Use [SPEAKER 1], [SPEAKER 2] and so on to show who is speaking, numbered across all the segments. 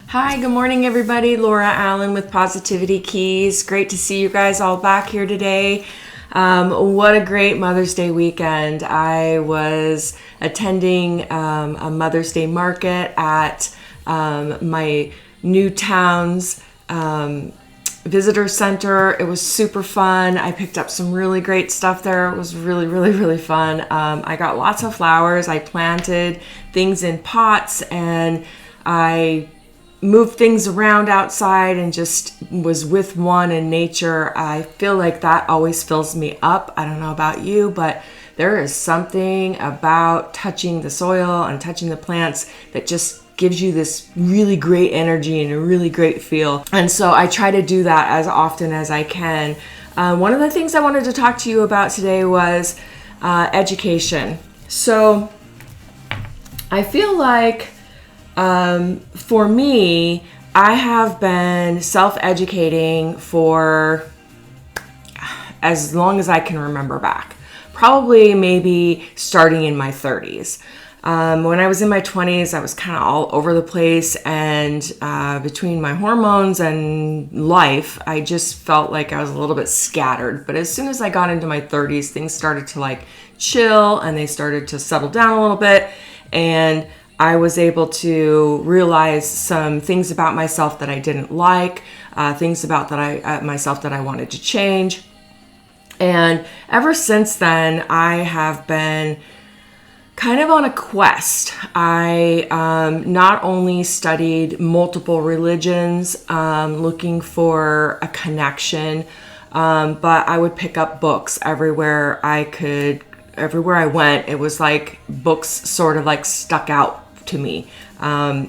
[SPEAKER 1] Hi, good morning, everybody. Laura Allen with Positivity Keys. Great to see you guys all back here today. What a great Mother's Day weekend. I was attending a Mother's Day market at my new town's visitor center. It was super fun. I picked up some really great stuff there. It was really fun. I got lots of flowers. I planted things in pots and I moved things around outside and just was with one in nature. I feel like that always fills me up. I don't know about you, but there is something about touching the soil and touching the plants that just gives you this really great energy and a really great feel. And so I try to do that as often as I can. One of the things I wanted to talk to you about today was education. So I feel like for me, I have been self-educating for as long as I can remember back. Probably maybe starting in my 30s. When I was in my 20s, I was kind of all over the place, and between my hormones and life, I just felt like I was a little bit scattered. But as soon as I got into my 30s, things started to like chill and they started to settle down a little bit, and I was able to realize some things about myself that I didn't like, things about myself that I wanted to change. And ever since then, I have been kind of on a quest. I not only studied multiple religions, looking for a connection, but I would pick up books everywhere I could. Everywhere I went, it was like books sort of like stuck out to me.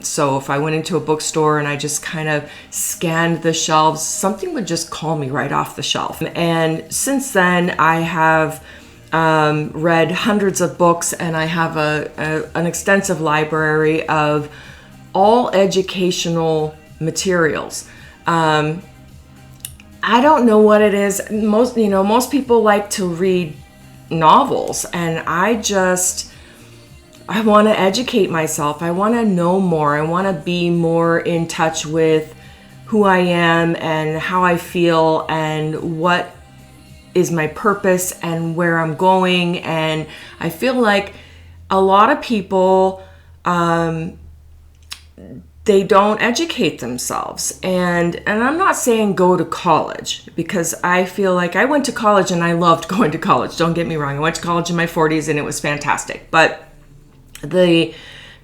[SPEAKER 1] So if I went into a bookstore and I just kind of scanned the shelves, something would just call me right off the shelf. And since then, I have read hundreds of books, and I have an extensive library of all educational materials. I don't know what it is. Most people like to read novels, and I want to educate myself. I want to know more. I want to be more in touch with who I am and how I feel and what is my purpose and where I'm going. And I feel like a lot of people, they don't educate themselves. And I'm not saying go to college, because I feel like I went to college and I loved going to college. Don't get me wrong. I went to college in my 40s and it was fantastic. But the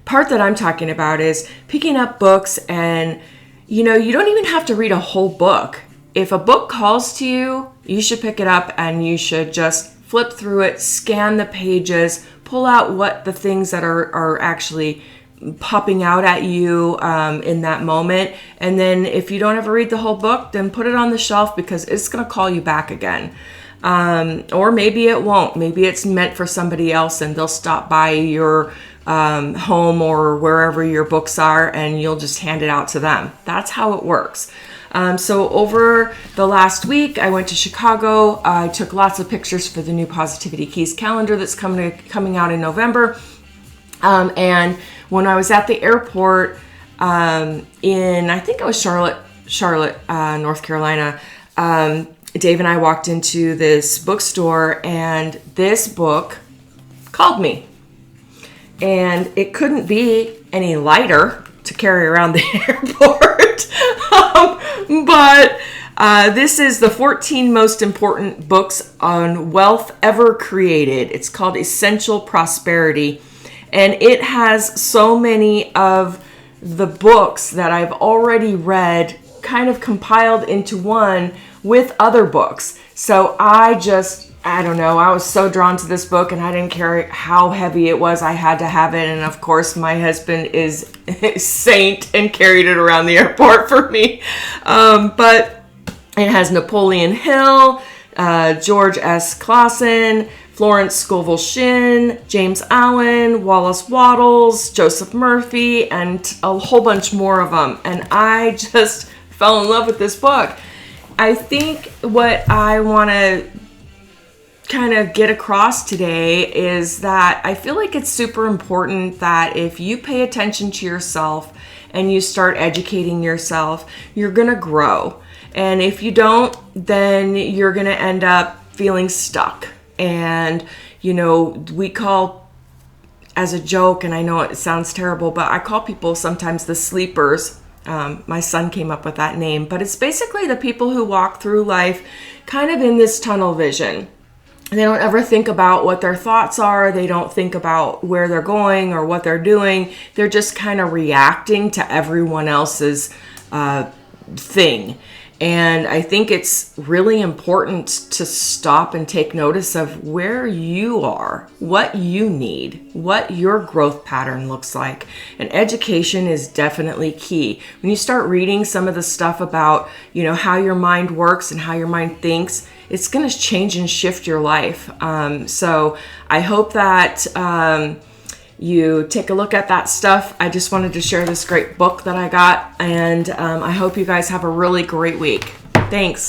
[SPEAKER 1] part that I'm talking about is picking up books, and you don't even have to read a whole book. If a book calls to you, you should pick it up and you should just flip through it, scan the pages, pull out what the things that are actually popping out at you in that moment. And then if you don't ever read the whole book, then put it on the shelf, because it's going to call you back again. Or maybe it won't. Maybe it's meant for somebody else and they'll stop by your home or wherever your books are, and you'll just hand it out to them. That's how it works. So over the last week, I went to Chicago. I took lots of pictures for the new Positivity Keys calendar that's coming out in November. And when I was at the airport I think it was Charlotte, North Carolina, Dave and I walked into this bookstore, and this book called me. And it couldn't be any lighter to carry around the airport. But this is the 14 most important books on wealth ever created. It's called Essential Prosperity. And it has so many of the books that I've already read kind of compiled into one with other books. So I don't know, I was so drawn to this book, and I didn't care how heavy it was. I had to have it. And of course, my husband is a saint and carried it around the airport for me. But it has Napoleon Hill, George S. Clason, Florence Scovel Shinn, James Allen, Wallace Wattles, Joseph Murphy, and a whole bunch more of them. And I just fell in love with this book. I think what I want to kind of get across today is that I feel like it's super important that if you pay attention to yourself and you start educating yourself, you're going to grow. And if you don't, then you're going to end up feeling stuck. And, you know, we call, as a joke, and I know it sounds terrible, but I call people sometimes the sleepers. My son came up with that name, but it's basically the people who walk through life kind of in this tunnel vision. They don't ever think about what their thoughts are. They don't think about where they're going or what they're doing. They're just kind of reacting to everyone else's thing. And I think it's really important to stop and take notice of where you are, what you need, what your growth pattern looks like. And education is definitely key. When you start reading some of the stuff about, you know, how your mind works and how your mind thinks, it's going to change and shift your life. So I hope that you take a look at that stuff. I just wanted to share this great book that I got, and I hope you guys have a really great week. Thanks.